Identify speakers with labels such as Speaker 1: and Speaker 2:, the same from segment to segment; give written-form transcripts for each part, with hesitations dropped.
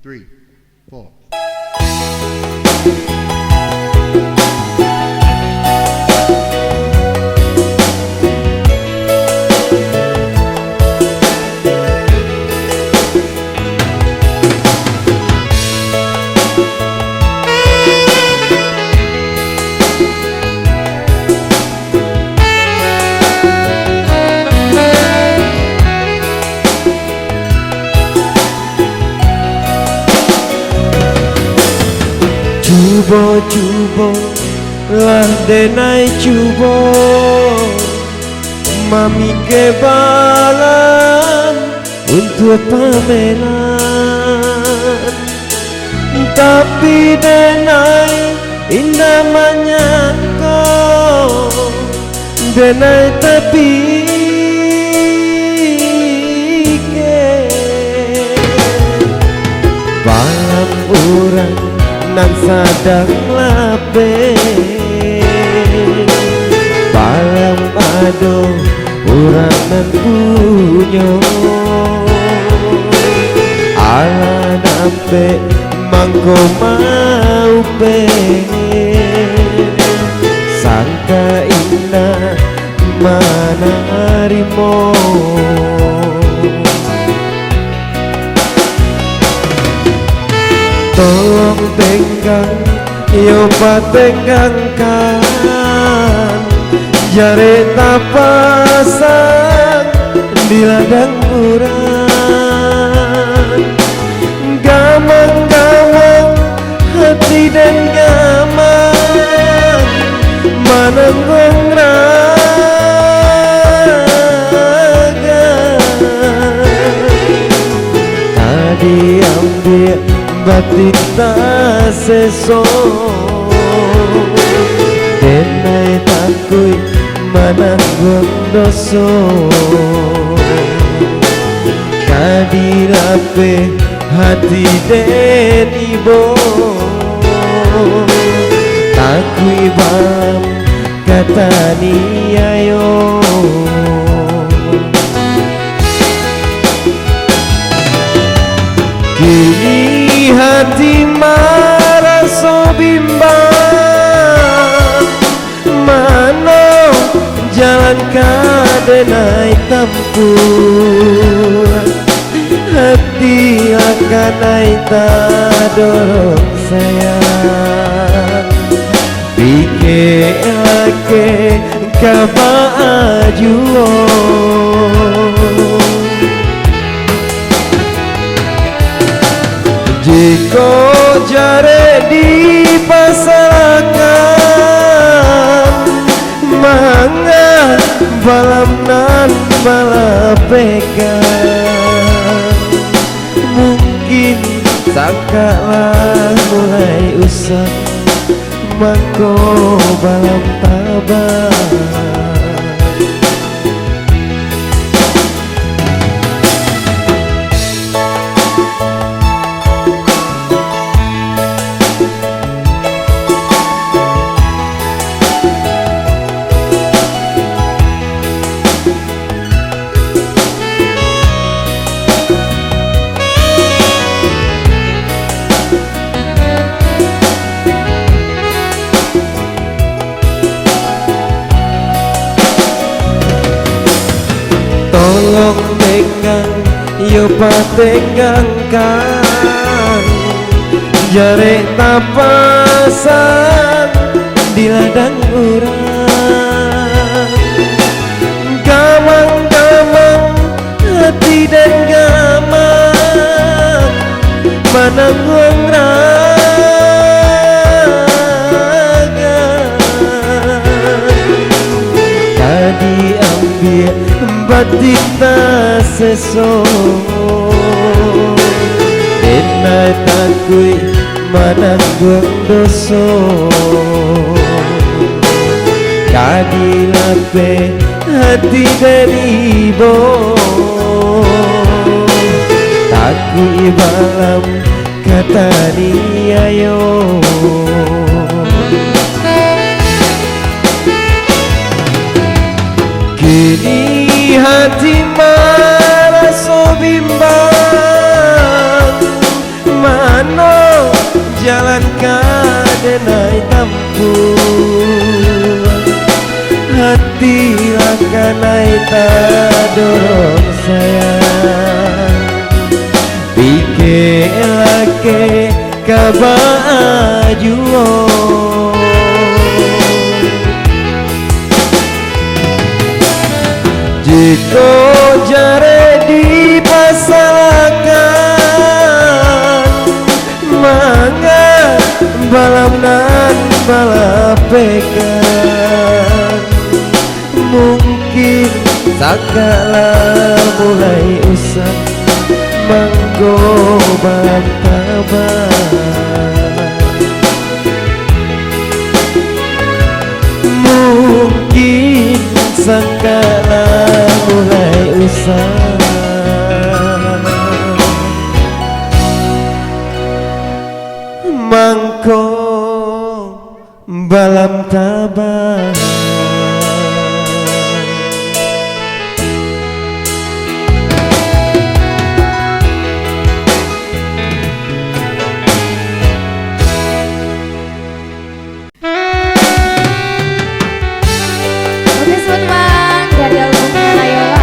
Speaker 1: 3, 4.
Speaker 2: Cubo lah denai cubo mami kebalan untuk pameran, tapi denai indah menyangka denai tapi balam urang nang sadang lape balam ado urang nan punyo ala nampe mangko mau pe sangka indah mana harimau. Tolong tenggang, yo patenggangkan jare tapasang di ladang murang. Gamang-gamang hati dan gamang menenggung raga. Tadi ambil batik tak seso denai takui menanggung doso kadirape hati den ibo takui balam kata ni ayo. Kini hati maraso bimbang mana jalan kadenai tempuh hati akan naita dorong sayang pikir ake kabajuan. Jika jare di pasaran manga balam nan balapekan mungkin sangkalah mulai usah mangko balam tabah. Tolong tenggang, yo patenggangkan jare tapasan di ladang urang. Gamang-gamang hati dan gamang menanggung raga. Tadi ambil batik tak seso denai takui menanggung doso kadilape hati dari bo takui balam kata ni ayo. Kini hati maraso bimbang tilakanai tak dorong sayang Bike lake kabajuo Jiko jare dipasalakan Mangga balam nan balapekan Mungkin sakala mulai usah Manggo balam tabar Mungkin sakala mulai usah Mangko balam tabar
Speaker 1: Oke teman-teman, dari album Rayola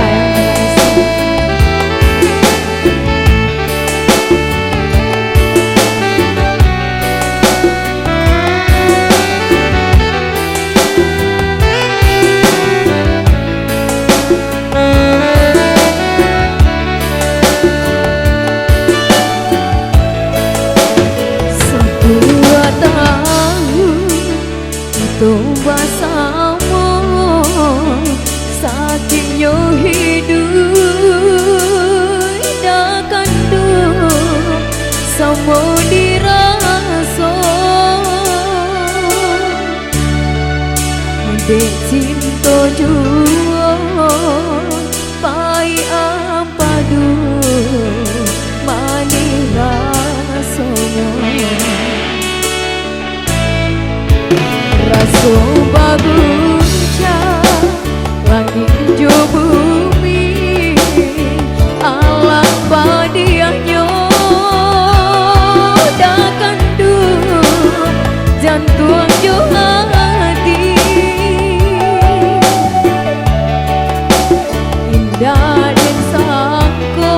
Speaker 1: sebuah tahun itu bersama sakitnya hidup dakan duk sama dirasa dek cinta jua pai ampadu manis rasanya rasa bagus langit jo bumi alam badiahnya dakan duk jantung jo hati indah dan sangko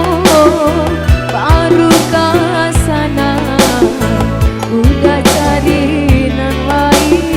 Speaker 1: baru kasana udah cari nan lain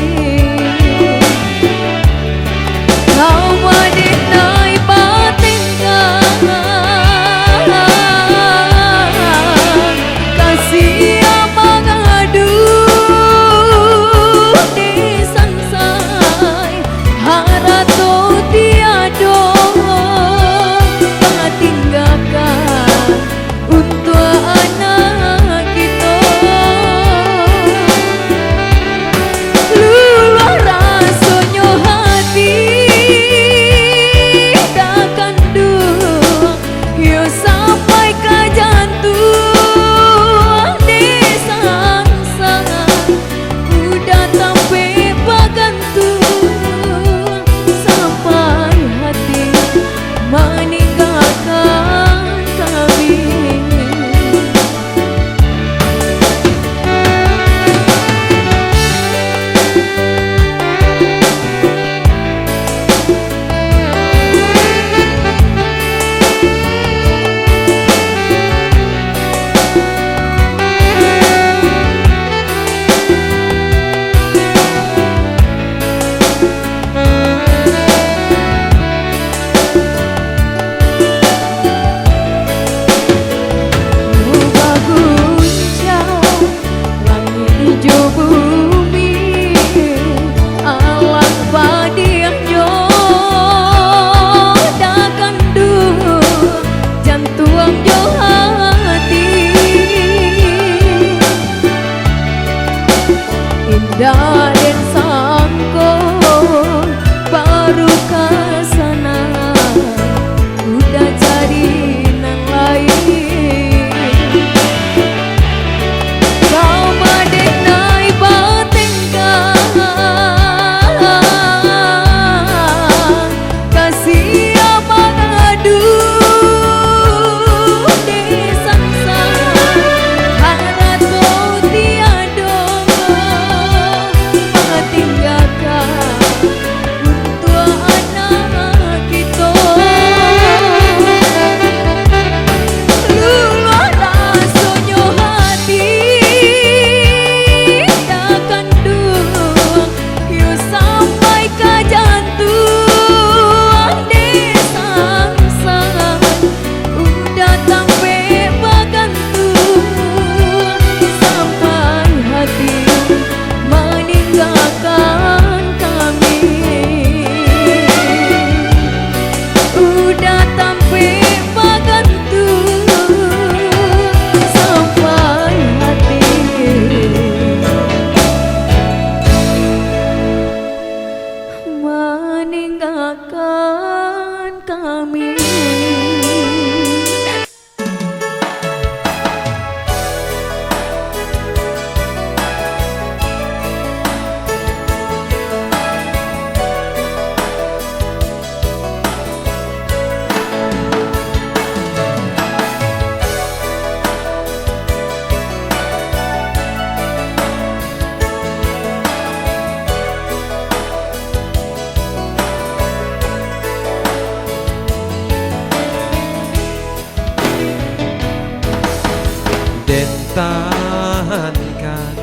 Speaker 2: pertahankan.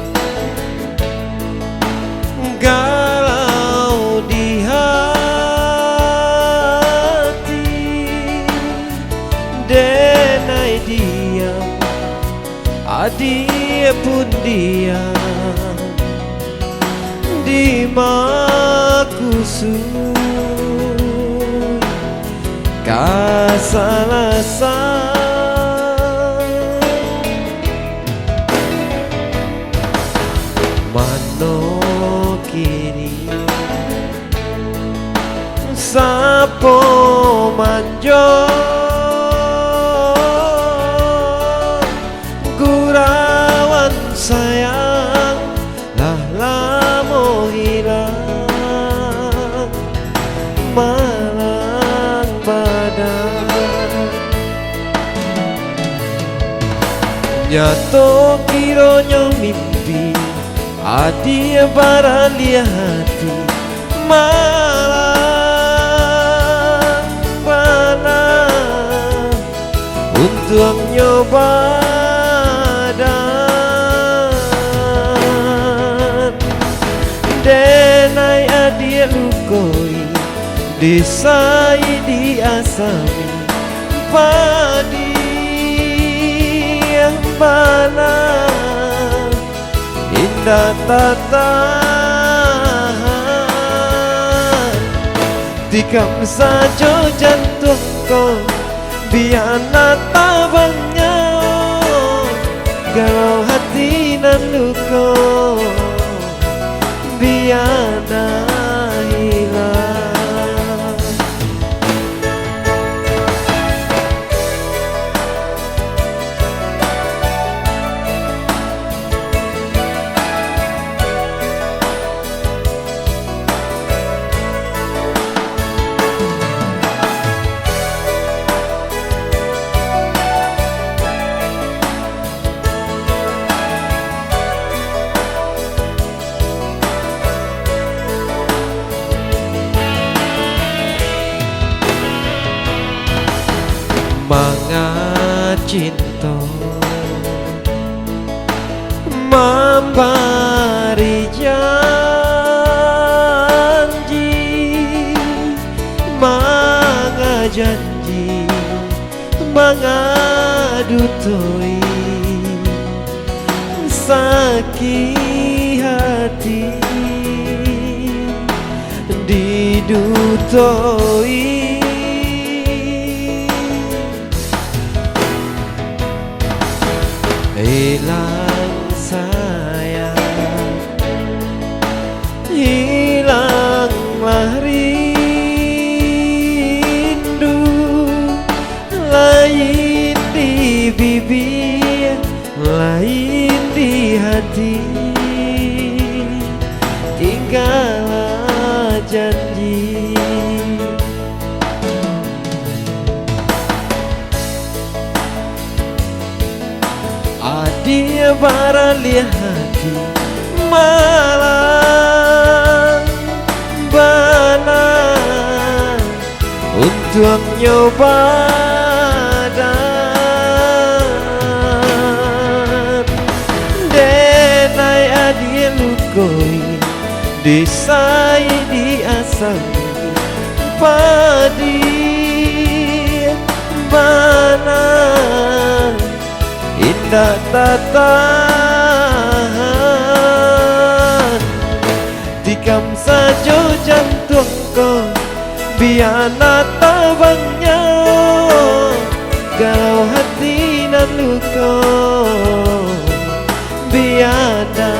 Speaker 2: Galau di hati, denai diam, adik pun diam. Di makusui kasalasan mano kini sapo manjo gurawan sayang lah lamo hilang malang badan nyato kironyo mimpi adia baralia hati malang badan untuk nyoba denai adia lukoi desai di asami padi yang bana indah tatahan tikam sajo jantungku biar tabangnya galau hati nan luko biada hilang. Manga cinta memberi janji manga janji mengadutoi sakit hati didutoi hilang sayang, hilanglah rindu, lain di bibir, lain di hati, tinggallah janji. Dia baralia hati malang bana untuk nyoba dan denai adia lukoi desai di asam padi bana indah tatahan tikam sajo jantungku biar tabangnya galau hati nan luka biada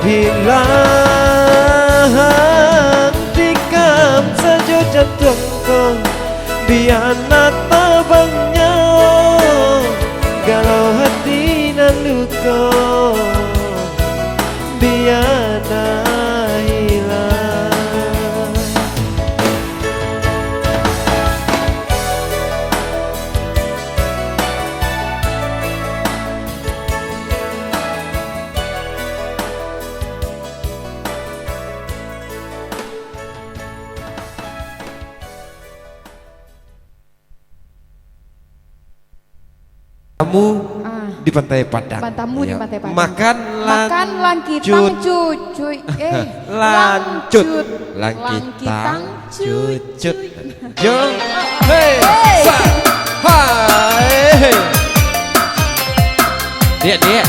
Speaker 2: hilang tikam sajo jantungku biar tabangnya galau hati nan luka biada hilang. Kamu di Pantai Padang.
Speaker 1: Pantamu di Pantai Padang.
Speaker 2: Makan
Speaker 1: langkitang cucuy.
Speaker 2: Lanjut. Langkitang cucut. Yo. Hey. Hai. Dia.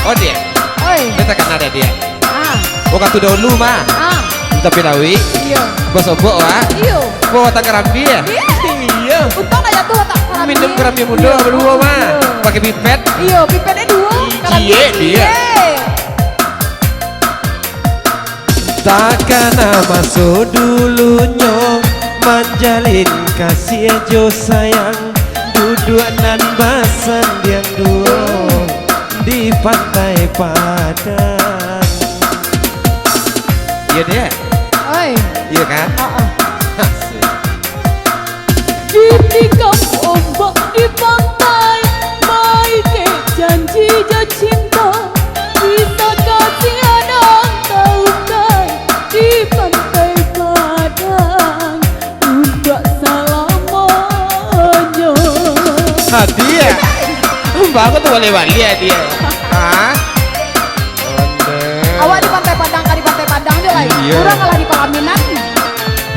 Speaker 2: Oh dia.
Speaker 1: Oi.
Speaker 2: Kita kan ada dia.
Speaker 1: Ah.
Speaker 2: Waktu dahulu mah.
Speaker 1: Ah.
Speaker 2: Tapi lawi.
Speaker 1: Iya.
Speaker 2: Bosobok wah.
Speaker 1: Iya.
Speaker 2: Bawa tak kerambi ya. Iya.
Speaker 1: Untung aja tuh tak kerambi.
Speaker 2: Minum kerambi muda berdua mah. Pakai pipet.
Speaker 1: Iya, pipetnya dua.
Speaker 2: Cie dia. Takkan masuk dulunya manjalin kasih jo sayang duduk nan basan yang dua di Pantai Padang. Iya dia.
Speaker 1: Oi.
Speaker 2: Iya kan?
Speaker 1: Ditikam ombak di pantai, baik janji jo cinta, bisa kasih anak tahukah di Pantai Padang, udah selamanya.
Speaker 2: Hadiah. Banget tuh wali-wali ya dia. Hah?
Speaker 1: Awak di Pantai Padang kah di Pantai Padang aja lah.
Speaker 2: Iya.
Speaker 1: Kurang kalah di Palaminan.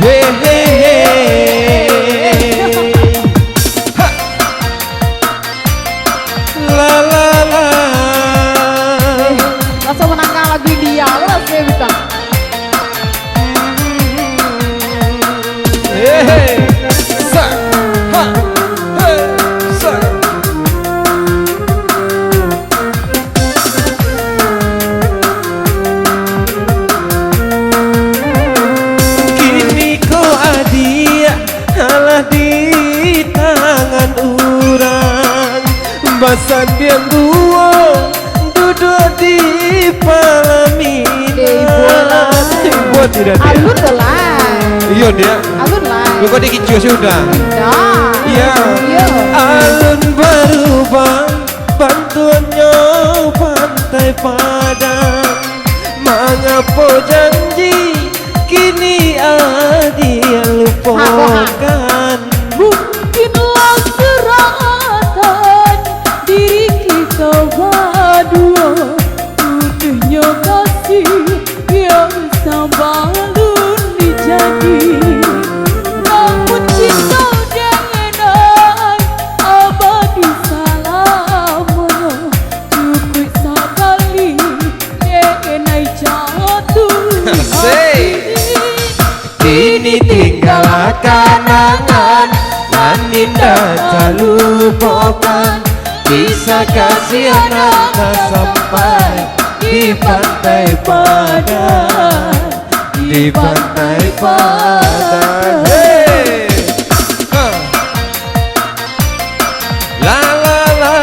Speaker 2: Hehehe. La la la.
Speaker 1: Langsung menangkan lagu dia lah saya bisa.
Speaker 2: Hehehe. Sa. Ha. He. Sa. Kini kau adia halah di tangan urang basan dia dua duduk di Palaminan. Buat tidak dia.
Speaker 1: Alun lah.
Speaker 2: Iya dia.
Speaker 1: Alun lah.
Speaker 2: Lu kok dikicau sih udah.
Speaker 1: Dah.
Speaker 2: Iya.
Speaker 1: Iya.
Speaker 2: Alun berubah bantuannya Pantai Padang. Mengapa janji kini dia lupakan.
Speaker 1: Mungkinlah seratan diri kita berdua, utuhnya kasih yang sambalun dijadi. Namun cinta dengan abadi salamanya, cukup sekali dengan jatuh hati.
Speaker 2: Kini tinggal kenangan Naninda tak lupakan. Bisa kasih anak sampai di Pantai Padang. Di Pantai Padang. Hey. La la la.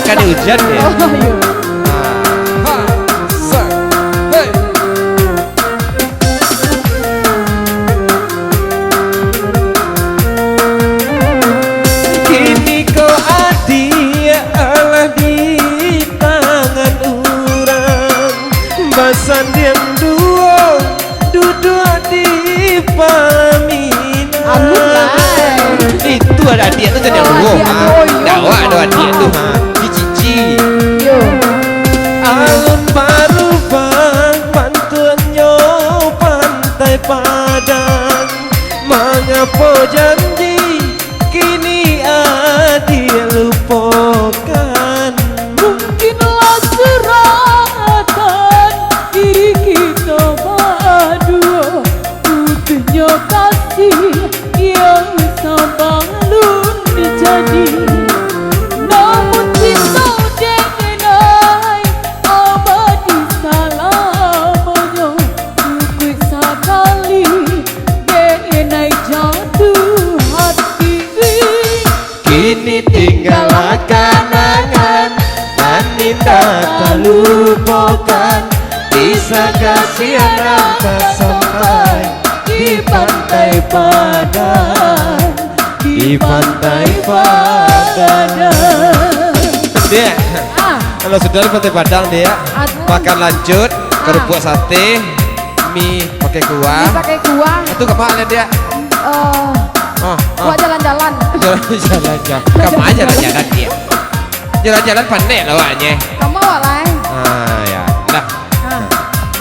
Speaker 2: Kan hujan ya.
Speaker 1: Oh, iya.
Speaker 2: Kini kau adia Allah di tangan urang basan yang dua duduk di Palaminan. Itu ada adia tuh jadi dua. Dawa ada adia tuh di Cici.
Speaker 1: Yo.
Speaker 2: Alun baru bang bantuannya Pantai Padang. Mengapa janji kini dia lupakan.
Speaker 1: Mungkinlah seratan diri kita berdua, utuhnya kasih yang sambalun dijadi. Namun cinta dengan abadi salamanya, cukup sekali dengan jatuh hati.
Speaker 2: Kini tinggal kenangan Naninda tak lupakan. Bisa kasih anak sampai
Speaker 1: di pantai Padang, di pantai Padang.
Speaker 2: Dia, kalau sudah di pantai Padang dia makan lanjut, kerupuk sate, mie pakai kuah.
Speaker 1: Mie pakai kuah.
Speaker 2: Itu kemana dia?
Speaker 1: Buat jalan-jalan.
Speaker 2: Jalan-jalan. Kamu aja jalan-jalan dia. Jalan-jalan pandai lah awaknya.
Speaker 1: Kamu walai.
Speaker 2: Ya, dah.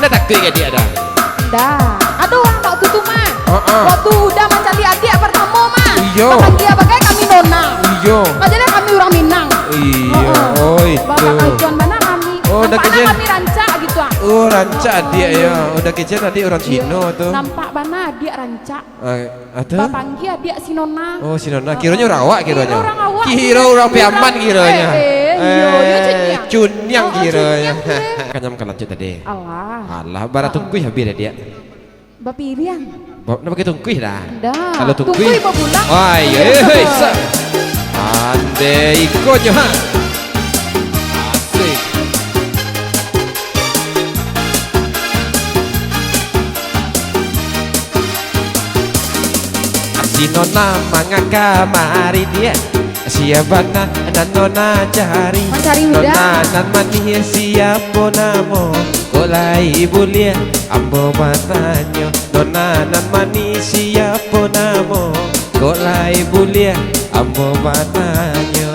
Speaker 2: Nah takut ya dia dah.
Speaker 1: Dah. Aduh, waktu itu mah. Waktu udah macam adik pertama mah.
Speaker 2: Iya.
Speaker 1: Makan dia pakai kami nona.
Speaker 2: Iya.
Speaker 1: Makanya kami orang Minang.
Speaker 2: Iya. Oh itu.
Speaker 1: Bapak kajuan mana kami?
Speaker 2: Oh, udah
Speaker 1: nampaknya
Speaker 2: kejadian.
Speaker 1: kami rancak gitu ah.
Speaker 2: Oh rancak dia ya. Udah kecil tadi orang Cina tuh.
Speaker 1: Nampak mana dia rancak.
Speaker 2: Ada?
Speaker 1: Bapanggi dia si nona.
Speaker 2: Oh si Nona. Kiranya orang awak kiranya.
Speaker 1: Orang awak.
Speaker 2: Kira orang piaman kiranya.
Speaker 1: Iya,
Speaker 2: Cunyang kiranya. Kanyam kan lanjut tadi.
Speaker 1: Allah.
Speaker 2: Alah, barat tungkuih habis dia.
Speaker 1: Bapirian.
Speaker 2: Nak pakai tungkuih dah.
Speaker 1: Dah.
Speaker 2: Kalau tungkuih.
Speaker 1: Tungkuih mau pulang.
Speaker 2: Oh iya. Ande ikutnya ha. Asik. Si Nona mangaka mari dia. Siapa nan Nona cari.
Speaker 1: Mencari udah.
Speaker 2: Nona nan manis siapa namo. Kolai bulia ambo matanya. Nona nan manis siapa namo. Kolai bulia ambo matanya.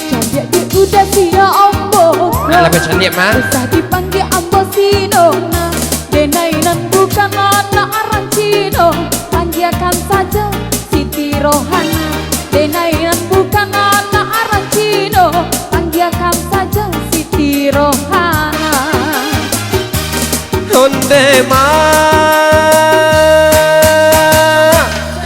Speaker 1: Cantik dia udah sia ambo.
Speaker 2: Alah cantik mah.
Speaker 1: Usah dipanggil ambo si Nona. Denainan bukan anak orang Cino. Panggilkan saja Siti Rohana. Denainan bukan anak orang Cino. Panggilkan saja Siti Rohana.
Speaker 2: Onde ma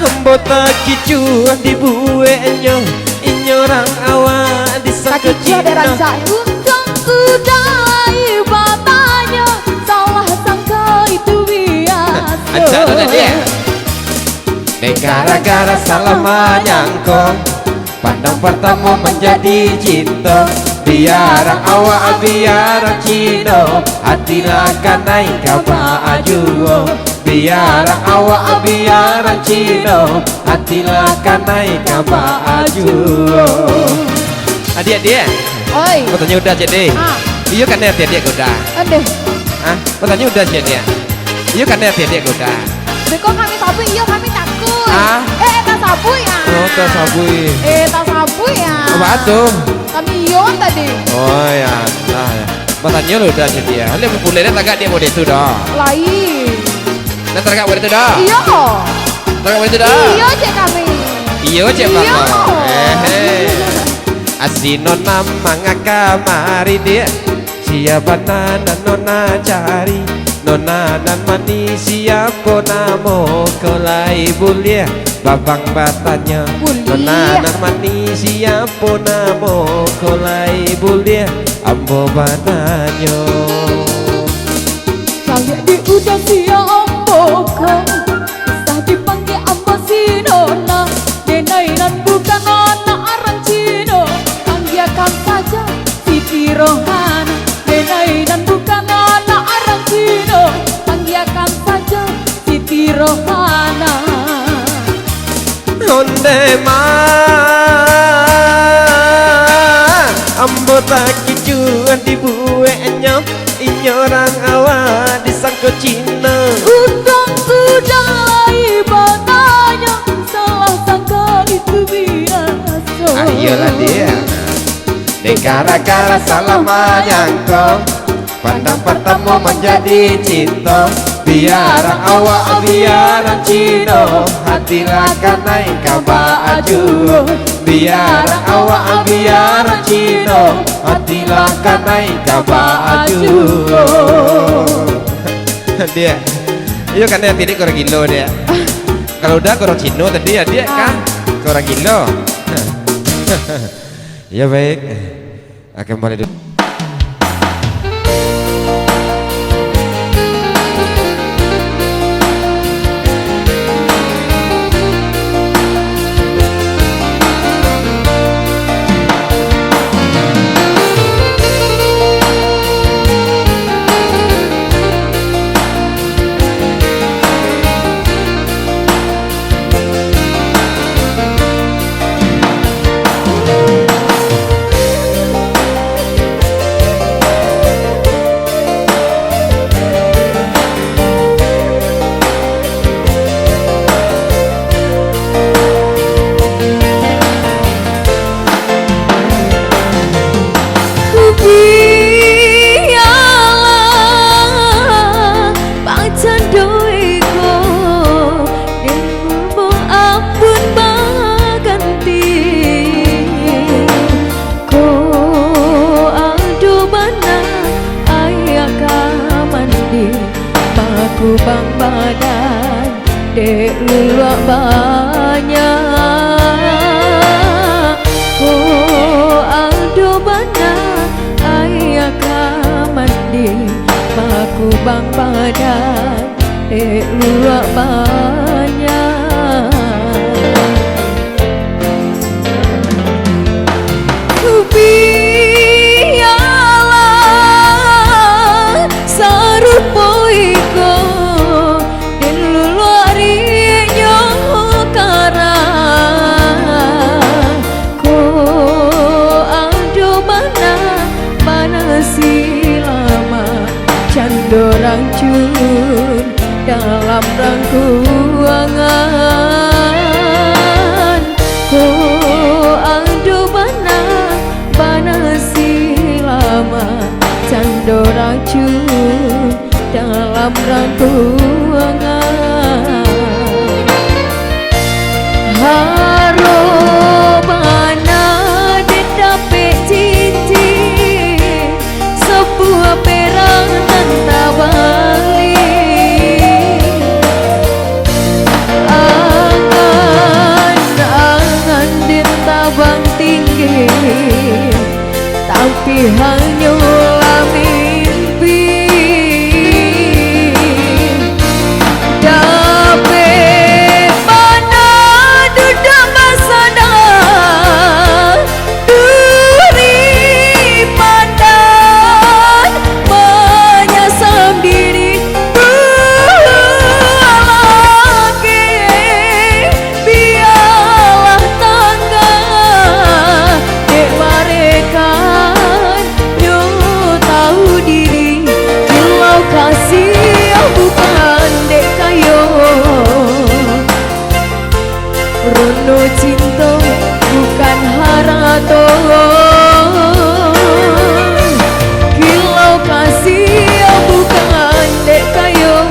Speaker 2: Hembota kicu dibuenyo Inyorang awak disangka
Speaker 1: Kaki ada rancak undang kudai batanya. Salah sangka itu biasa.
Speaker 2: Ancak ada dia. Gara-gara salah menyangkong pandang pertama menjadi cinta. Biarang awak biarang Cino hatilah kanai kaba ajuo. Biarang awak biarang Cino hatilah kanai kaba ajuo. Adik-adik,
Speaker 1: Oi.
Speaker 2: katanya udah jadi. Iya kan ya adik udah.
Speaker 1: Aduh.
Speaker 2: Katanya udah jadi. Iya kan ya adik udah.
Speaker 1: Beko kami sabu iya kami takut. Tak sabu ya.
Speaker 2: Oh, tak sabui.
Speaker 1: Tak sabu ya.
Speaker 2: Apa tuh?
Speaker 1: Kami iya tadi.
Speaker 2: Oh ya, nah ya. Matanya lu udah jadi ya. Lihat populernya tagak dia mode itu dah.
Speaker 1: Lain.
Speaker 2: Nah tagak mode itu dah.
Speaker 1: Iya.
Speaker 2: Tagak mode itu dah.
Speaker 1: Iya cek kami.
Speaker 2: Iya cek
Speaker 1: Iya.
Speaker 2: Asino nama ngaka mari dia. Siapa nana nona cari. Nona nan mani siapa namo kolai bulia babang batanya. Nona nan mani siapa namo kolai bulia ambo batanya.
Speaker 1: Saya di udah sia ambo kau. Usah dipanggil ambo si Nona. Denainan bukan anak orang Cino. Panggilkan saja Siti Rohana. Denainan bukan anak orang Cino. Panggilkan saja Siti Rohana.
Speaker 2: Onde ma ambo tak kicuan dibuenyo inyorang awak disangka Cina.
Speaker 1: Undang sudah ibadahnya. Salah sangka itu biasa.
Speaker 2: Ayolah dia. Gara-gara salah menyangkong pandang pertama menjadi cinta. Biarang awak biarang Cino hatilah kanai kaba ajuo. Biarang awak biarang Cino hatilah kanai kaba ajuo. Dia iya kan ya tidik kurang kilo dia. Kalau udah kurang Cino tadi ya dia kan kurang kilo. Ya baik, akan kembali dulu.
Speaker 1: dek luak banyak. Oh ado bana ayah kamandi maku bang badan dek luak banyak. Biarlah sarupo iko den luluari nyokara ko ado mana silama cando rangcun dalam rangkuangan ko ado mana silama cando rangcun dalam rangkuangan. Harobana didapet cincin sebuah perang tanda balik. Angan ditabang tinggi tapi hanyalah mimpi. Dapet mana dudak masada duri pandan menyasam diri lagi. Biarlah tangga dek mereka yo tahu diri kalau kasih bukan dek kayo. Rono cinta bukan harato. Kilau kasih bukan dek kayo.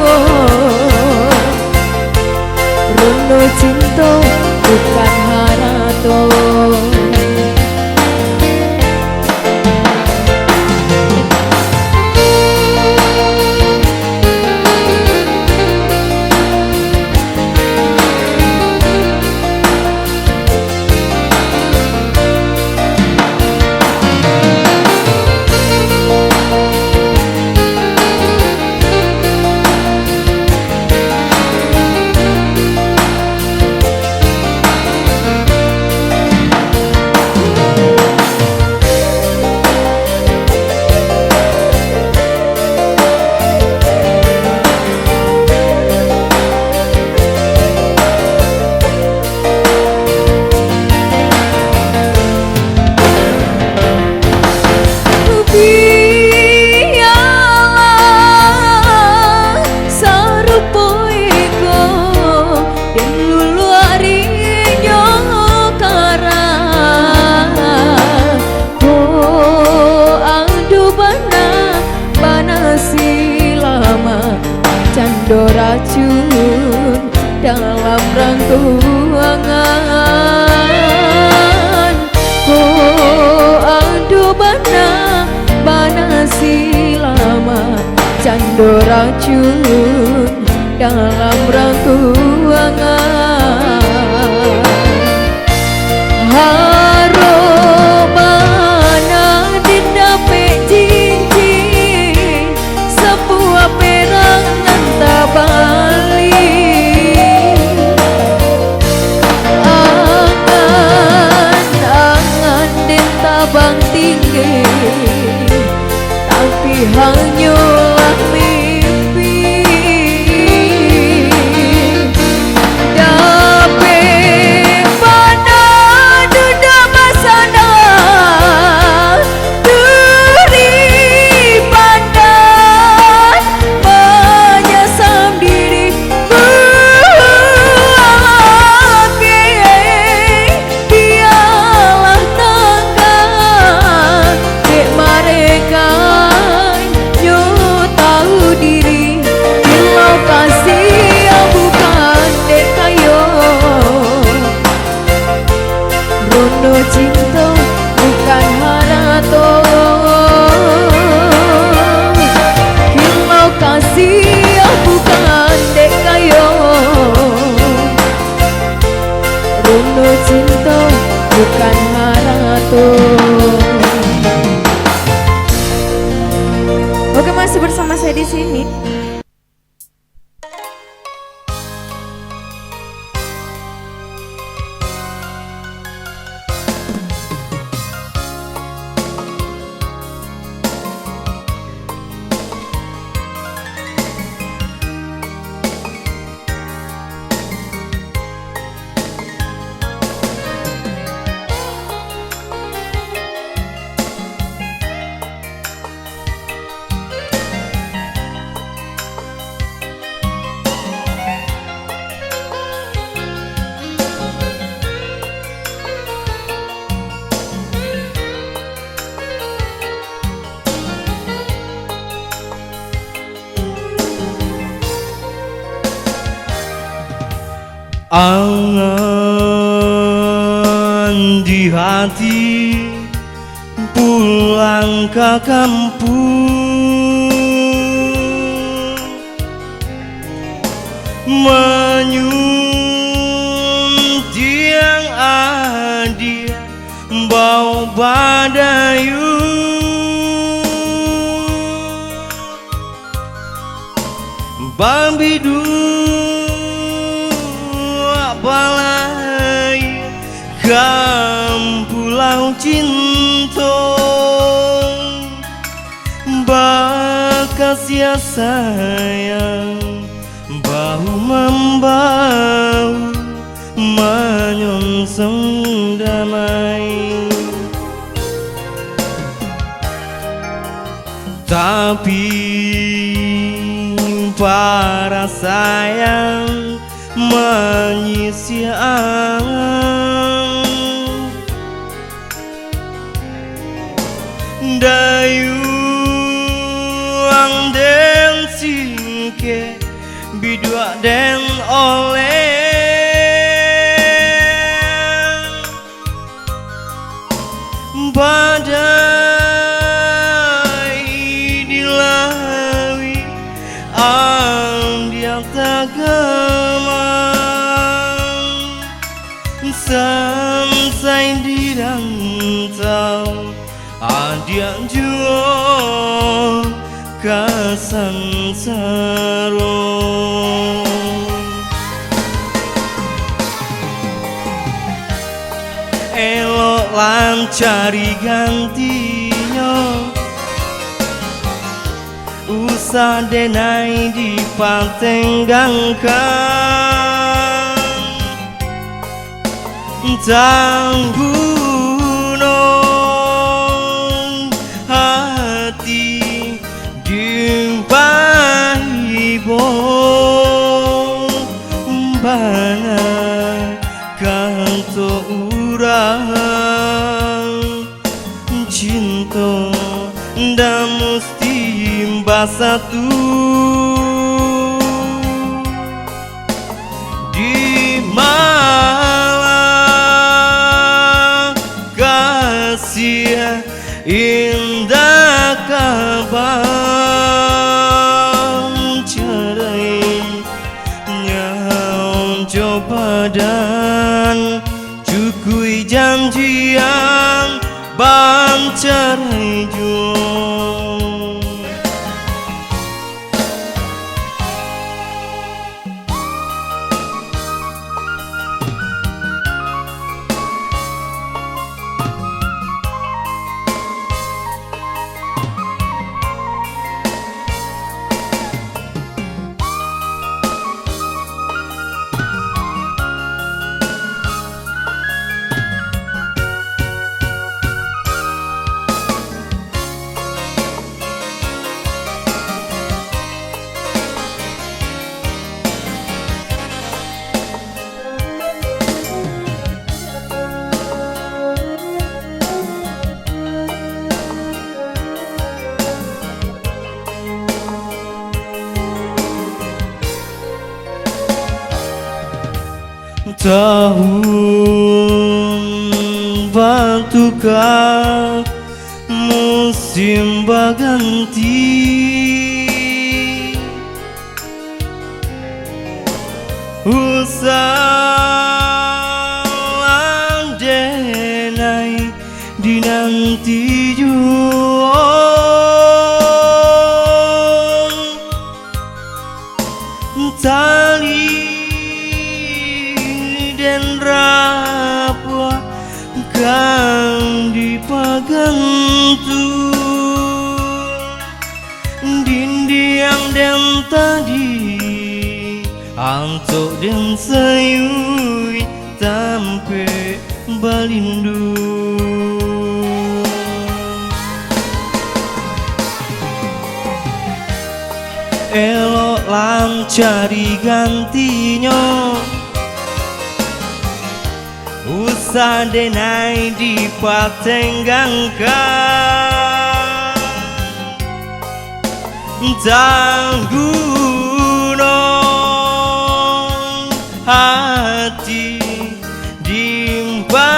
Speaker 1: Rono cinta bukan harato. Cando racun dalam rangkuangan. Oh ado bana silama cando racun dalam rangkuangan. Harobana didapet cincin sebuah perang balik. Angan ditabang tinggi tapi hanyalah mimpi. Dapet pada dudak masada duri pandan menyasam diri lagi. Biarlah tangga dek mereka yo
Speaker 3: masih bersama saya di sini.
Speaker 4: Angan di hati pulang ke kampung, menyun tiang adia bau badayu, babidu balai kam pulau cinta, bakas ya sayang bahu membau menyongsong damai. Tapi para sayang menyisi angan, dayuang den singke bidua den oleh badai dilawi dia tagamang, sampai di rantau dia jual kasansaro. Elok lan cari gantinya, usah denai dipatenggangkan, tanggunon hati dibahibo bana kanto urang cinta nda mesti satu di malam kasih indah kabar cerai nyaon coba dan cukui janjian ban cerai jual. Tahun bertukar, musim berganti, usaha denai dinanti jua Dindiang dan tadi Antuk dan sayui Tampe balindu Elok lam cari gantinya Usah denai dipatenggangkan Tanggunon hati dimpahi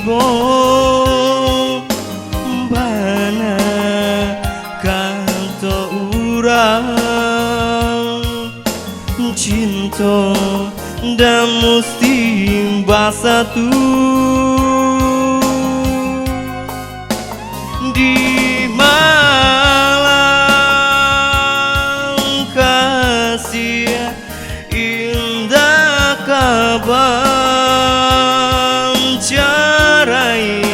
Speaker 4: bom Bana kanto urang Cinta dan mesti basatu di malam kasih indah kaban carai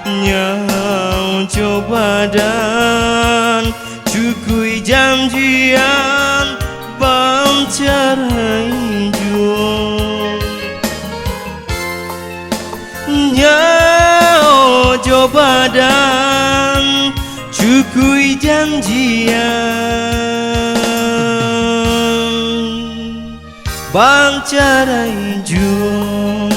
Speaker 4: nyau coba dan cukui janjian bam carai Ojo badan cukui janjian bang carai juang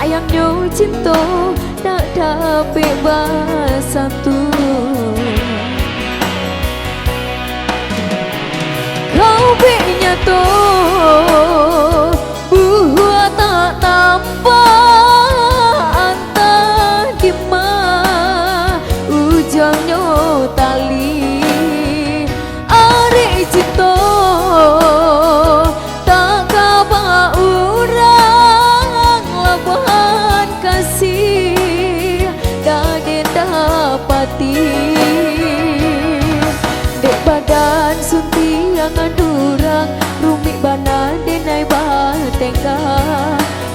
Speaker 1: sayangnya cinta tak dapat bersatu kau benyata buah tak tampak antah dimana ujungnya tali arek cinta tak kabar dek badan sunti angan durang rumik bana denai batengga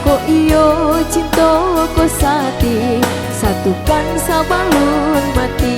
Speaker 1: kok iyo cinta ko sati satukan sabalun mati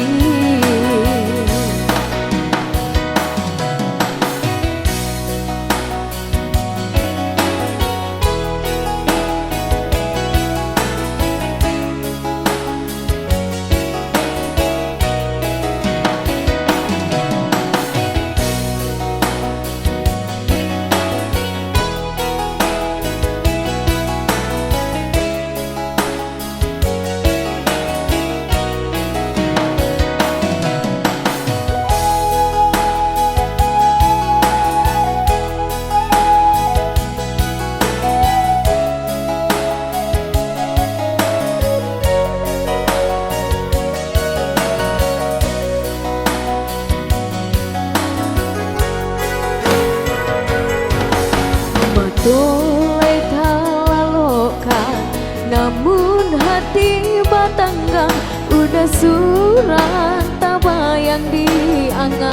Speaker 1: Tulai talalokan namun hati batanggang udah surat tak bayang diangan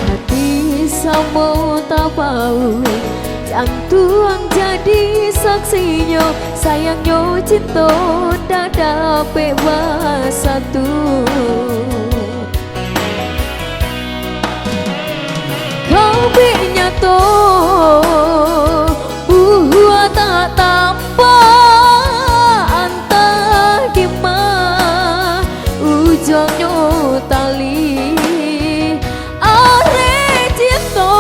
Speaker 1: hati sama tak bau jantung jadi saksinya sayangnya cinta tak dapat bersatu nyo tali are cinta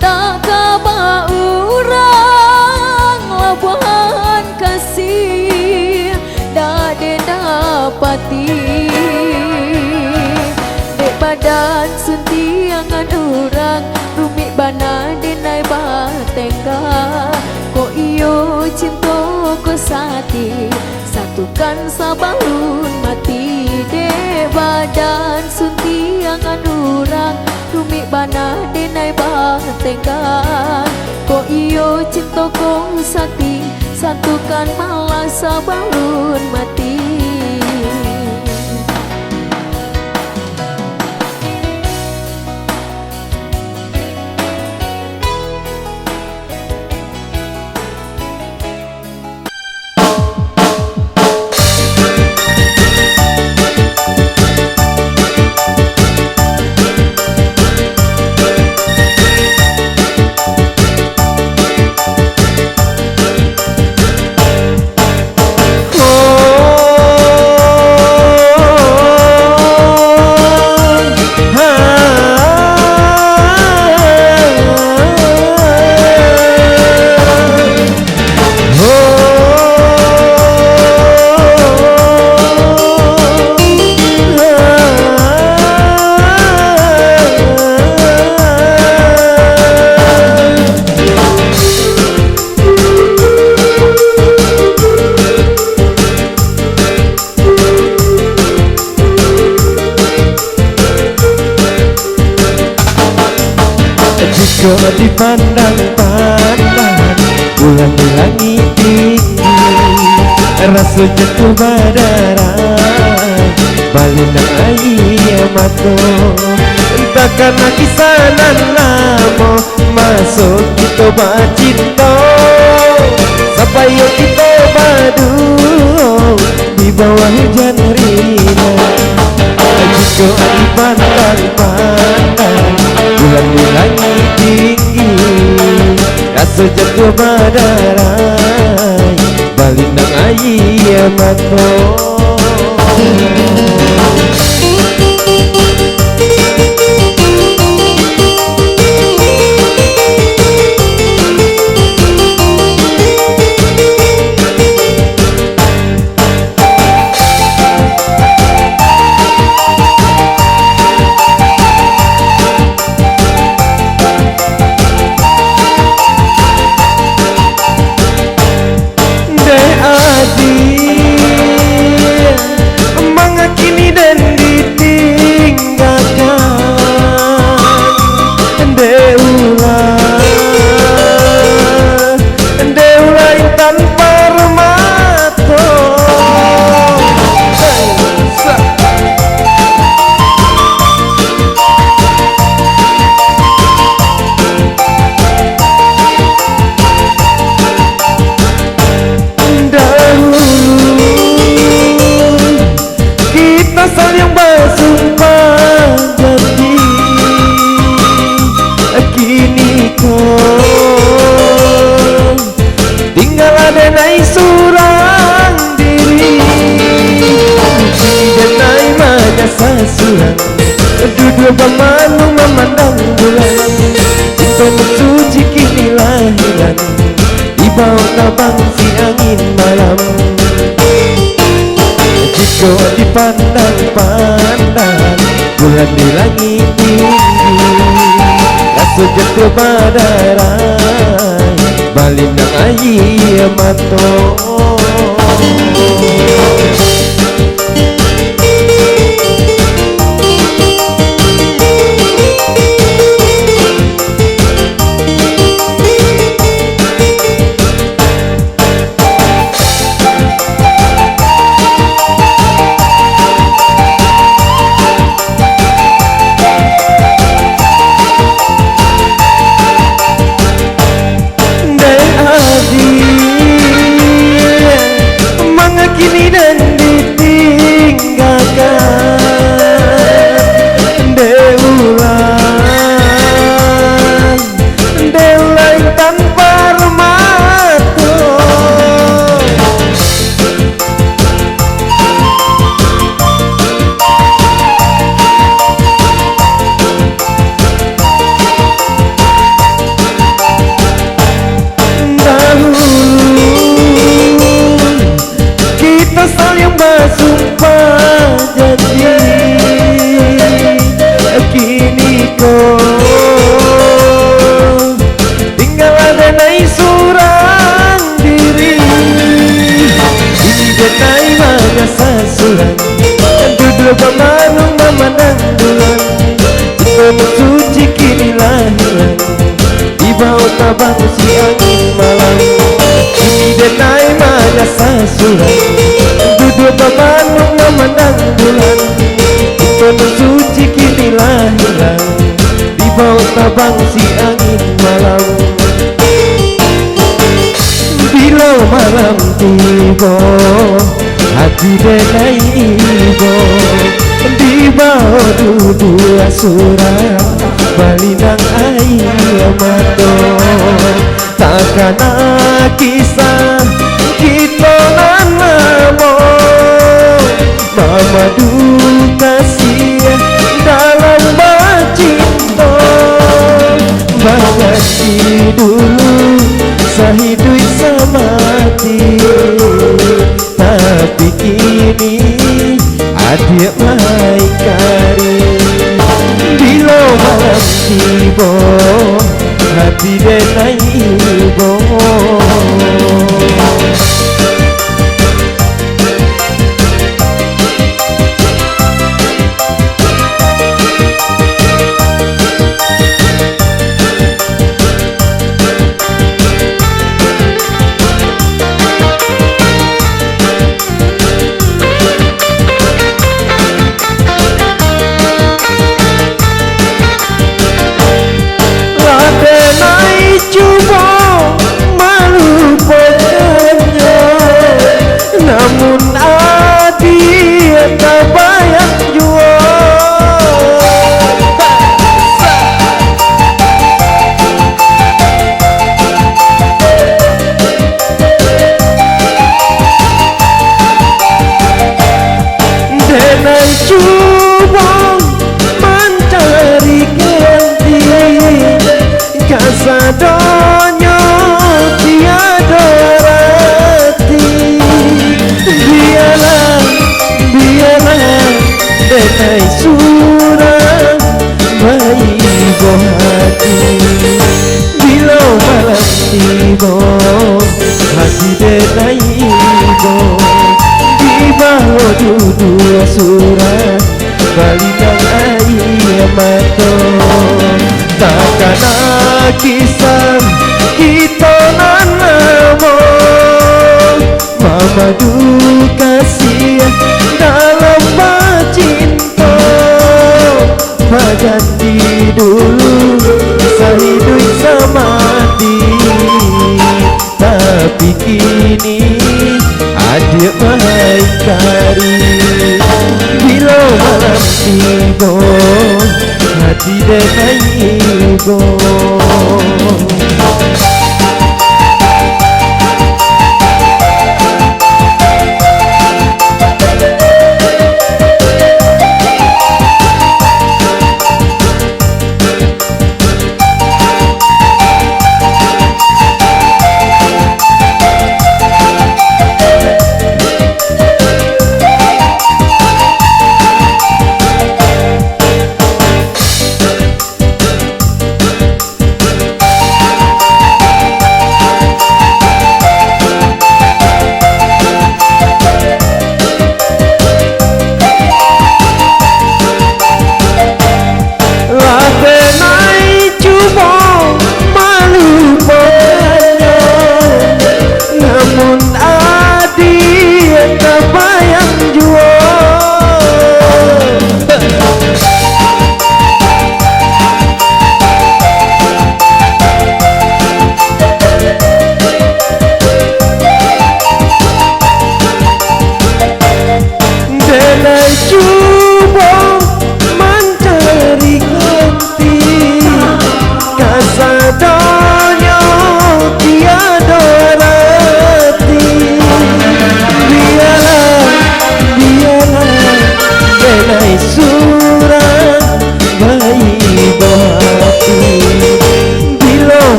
Speaker 1: tak kaba urang labuhan kasih dade dapati dek badan suntiangan urang rumik bana denai batengga ko iyo cinta ko sati satukan sabalun mati de badan suntiangan urang rumik bana denai batengga ko iyo cinta ko sati satukan malah sabalun mati.
Speaker 4: Jika dipandang-pandang bulan di langit tinggi rasa jatuh badaran balinang air mata entah karena kisanan lama masuk kita bercinta sampai yuk kita badu di bawah hujan rina. Jika dipandang-pandang bulan di langit tinggi rasa jatuh badarai balinang air mata. Mengakini dan ditinggalkan Deula intan permata. Saling bersumpah janji kini kau tinggal ada naik surang diri denai majas sasuran duduk bermalu memandang bulan cinta mencuci kini lahiran di bawah tabang si angin malam. Jika dipandang-pandang bulan di langit tinggi rasa jatuh badarai balinang air mata. Kini dan manung memandang bulan, Jika suci kini lahiran di bawah tabang si angin malam. Ini denai mana sasuran, duduk manung memandang bulan, Jika suci kini lahiran di bawah tabang si angin malam. Bila malam tiba hati denai ibo, di bawah duduk surat balinang air mata. Takkan kisah kita namo mama kasih dalam cinta. Mengaji dulu sahidui samati, tapi kini adik mai kari. Bila malam tiba hati denai ibo. Namun adik tak bayang jua. Denai cuba mencari ganti, kasadonyo tiada denai surah maibo hati. Bila malam tiba hati denai ibo, di bawah duduk surat balinang air mata. Takkan kisah kita namo mama kasih dalam cinta. Berganti dulu sahidui samati, tapi kini adik mai kari. Bila malam tiba hati denai ibo.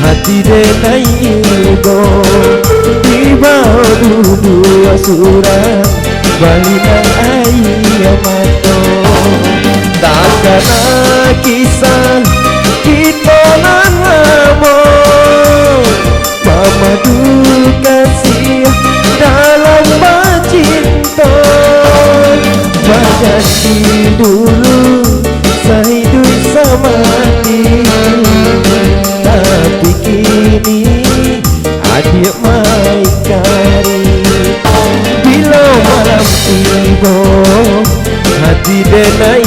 Speaker 4: Hati denai ibo, di bawah duduk surat balinang air mata. Takkan kisah kita namo mama kasih dalam cinta. janji dulu sehidup semati, tapi kini adik maikari. Bila malam tiba hati denai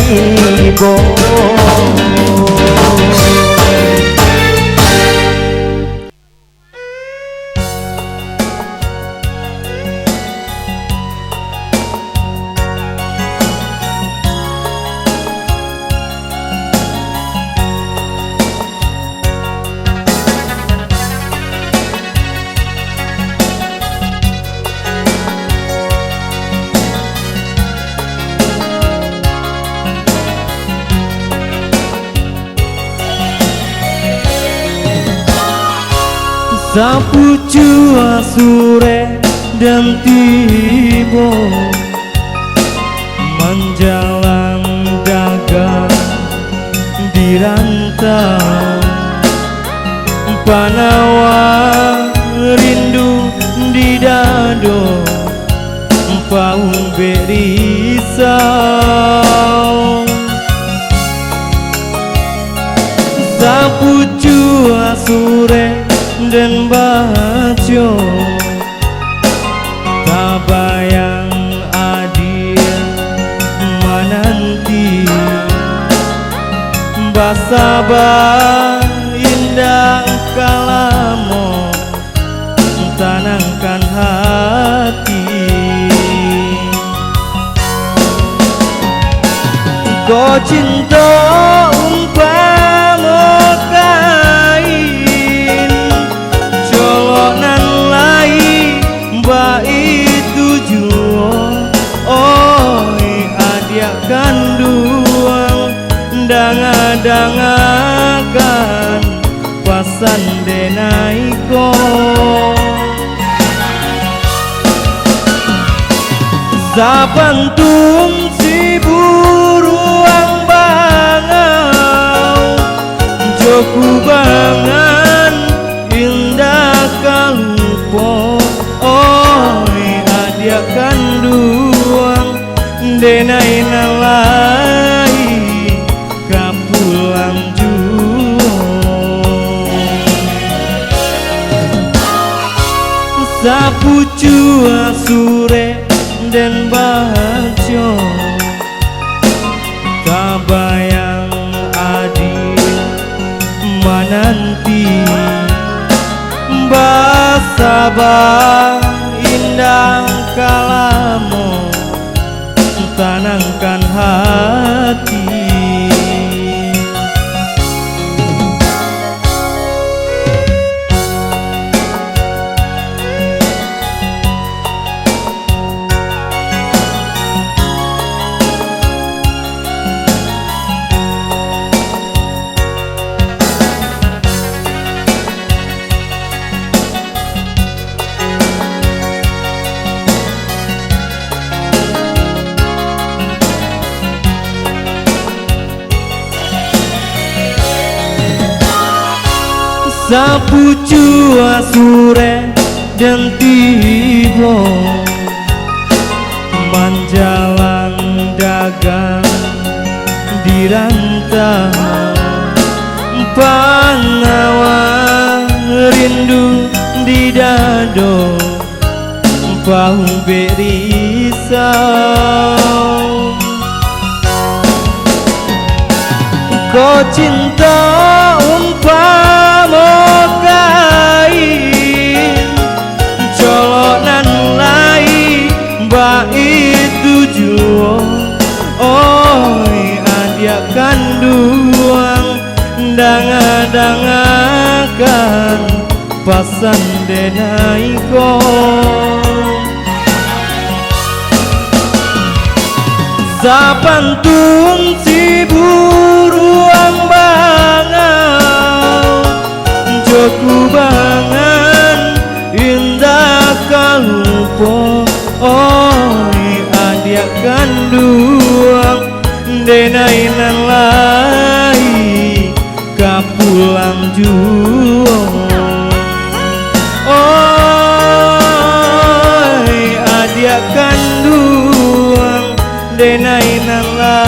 Speaker 4: ibo. Sapu jua sore dan tiba menjalan dagang di rantau, panawa rindu di dado, paung berisau. Sapu jua sore dan bajo tak bayang adil menanti, basabah indah kalamo tenangkan hati. Kau cinta umpama kain, jolonan lai mbak itu juo. Oi adik kanduang danga-dangakan pasan denaiko. Sabantung si buruang bangau, joku bangan indah kalupo. Oi adik kanduang denai nalai kapulang juo. Sapu jua sore dan bajo tak bayang adil menanti, basabah indah kalamo tenangkan hati. Sapu jua sore dan tiba menjalan dagang di rantau, panawa rindu di dado, paung berisau. Kau cinta umpama kain, jolonan lai mbak itu juo. Oi adik kanduang danga-dangakan pasan denaiko. Sabantung si buruang bangau, joku bangan indah kalupo. Oi adik kanduang denai nalai kapulang juo. Oi adik kanduang denai nan la